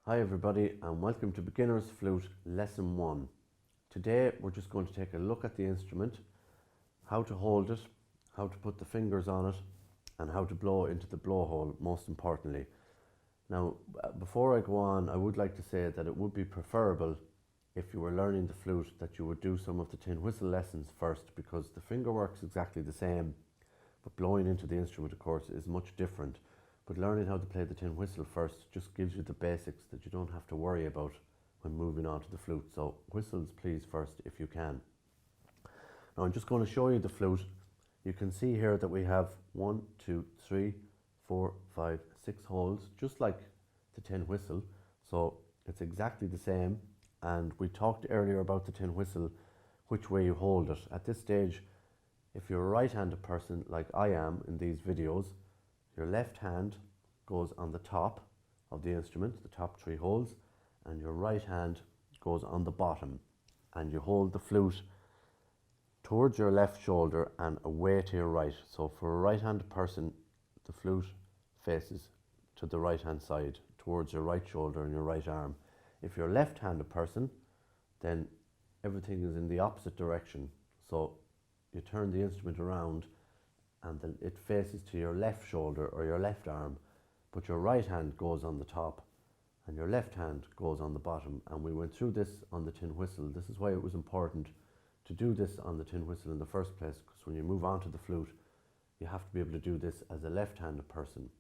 Hi everybody and welcome to Beginner's Flute Lesson 1. Today we're just going to take a look at the instrument, how to hold it, how to put the fingers on it and how to blow into the blowhole most importantly. Now before I go on, I would like to say that it would be preferable if you were learning the flute that you would do some of the tin whistle lessons first, because the finger works exactly the same but blowing into the instrument of course is much different. But learning how to play the tin whistle first just gives you the basics that you don't have to worry about when moving on to the flute. So whistles please first if you can. Now I'm just going to show you the flute. You can see here that we have 1, 2, 3, 4, 5, 6 holes, just like the tin whistle. So it's exactly the same. And we talked earlier about the tin whistle, which way you hold it. At this stage, if you're a right-handed person like I am in these videos, your left hand goes on the top of the instrument, the top 3 holes, and your right hand goes on the bottom, and you hold the flute towards your left shoulder and away to your right. So for a right-handed person, the flute faces to the right-hand side, towards your right shoulder and your right arm. If you're a left-handed person, then everything is in the opposite direction. So you turn the instrument around and then it faces to your left shoulder or your left arm, but your right hand goes on the top and your left hand goes on the bottom. And we went through this on the tin whistle. This is why it was important to do this on the tin whistle in the first place, because when you move on to the flute, you have to be able to do this as a left-handed person.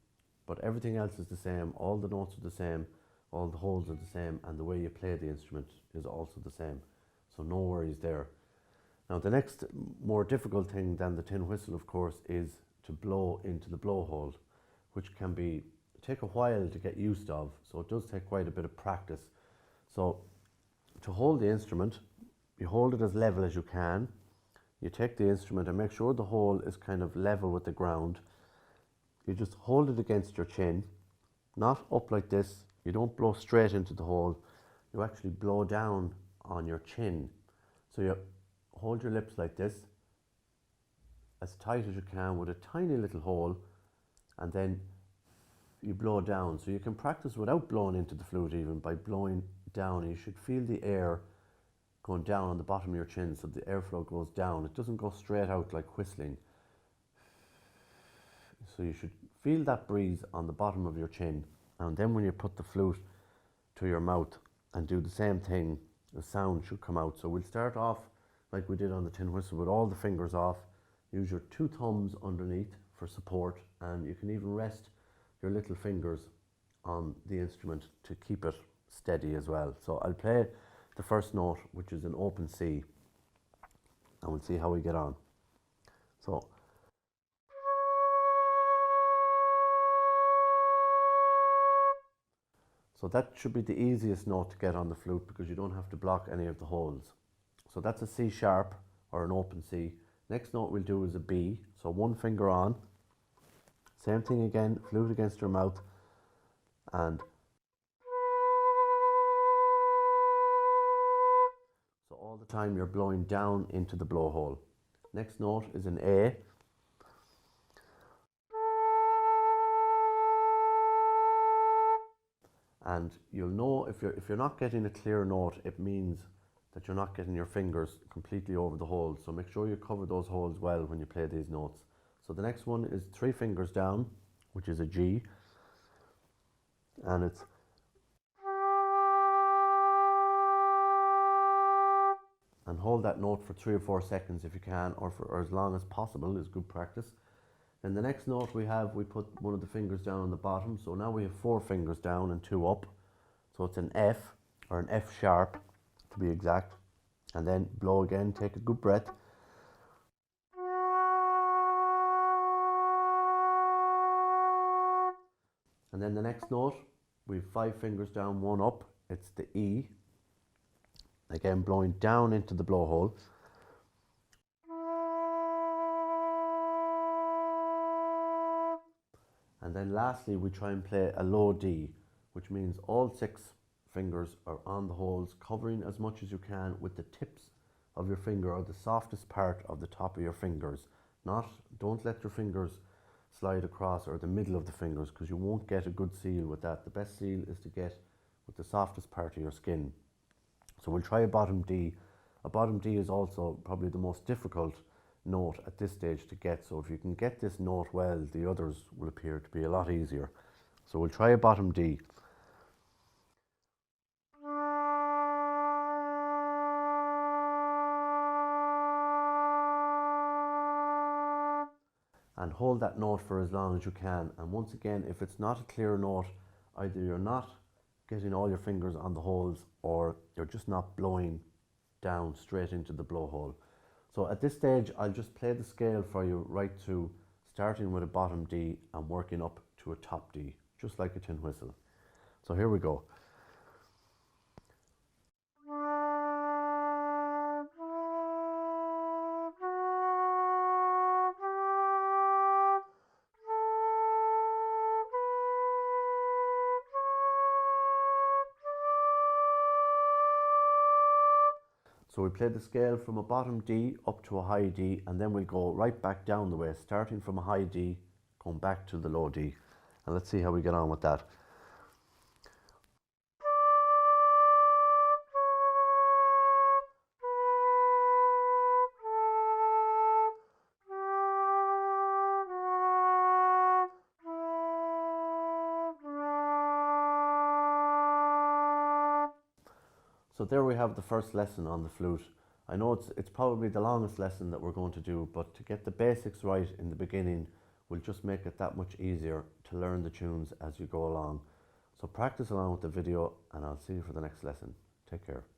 But everything else is the same, all the notes are the same, all the holes are the same, and the way you play the instrument is also the same. So no worries there. Now the next more difficult thing than the tin whistle of course is to blow into the blowhole, which can take a while to get used of, so it does take quite a bit of practice. So to hold the instrument, you hold it as level as you can. You take the instrument and make sure the hole is kind of level with the ground. You just hold it against your chin, not up like this. You don't blow straight into the hole, you actually blow down on your chin. So you hold your lips like this, as tight as you can with a tiny little hole, and then you blow down. So you can practice without blowing into the flute, even by blowing down. And you should feel the air going down on the bottom of your chin, so the airflow goes down. It doesn't go straight out like whistling. So you should feel that breeze on the bottom of your chin, and then when you put the flute to your mouth and do the same thing, the sound should come out. So we'll start off like we did on the tin whistle with all the fingers off. Use your 2 thumbs underneath for support, and you can even rest your little fingers on the instrument to keep it steady as well. So I'll play the first note, which is an open C, and we'll see how we get on. So that should be the easiest note to get on the flute, because you don't have to block any of the holes. So that's a C sharp or an open C. Next note we'll do is a B. So 1 finger on. Same thing again, flute against your mouth, and so all the time you're blowing down into the blowhole. Next note is an A. And you'll know if you're not getting a clear note, it means that you're not getting your fingers completely over the holes. So make sure you cover those holes well when you play these notes. So the next one is 3 fingers down, which is a G, and it's and hold that note for 3 or 4 seconds if you can, or as long as possible is good practice. Then the next note we put one of the fingers down on the bottom. So now we have 4 fingers down and 2 up. So it's an F, or an F sharp to be exact. And then blow again, take a good breath. And then the next note, we have 5 fingers down, 1 up. It's the E. Again, blowing down into the blowhole. And then lastly, we try and play a low D, which means all 6 fingers are on the holes, covering as much as you can with the tips of your finger, or the softest part of the top of your fingers. Don't let your fingers slide across, or the middle of the fingers, because you won't get a good seal with that. The best seal is to get with the softest part of your skin. So we'll try a bottom D. A bottom D is also probably the most difficult note at this stage to get. So if you can get this note well, the others will appear to be a lot easier. So we'll try a bottom D. And hold that note for as long as you can. And once again, if it's not a clear note, either you're not getting all your fingers on the holes or you're just not blowing down straight into the blowhole. So at this stage, I'll just play the scale for you right through, starting with a bottom D and working up to a top D, just like a tin whistle. So here we go. So we play the scale from a bottom D up to a high D, and then we'll go right back down the way, starting from a high D, going back to the low D. And let's see how we get on with that. So there we have the first lesson on the flute. I know it's probably the longest lesson that we're going to do, but to get the basics right in the beginning will just make it that much easier to learn the tunes as you go along. So practice along with the video, and I'll see you for the next lesson. Take care.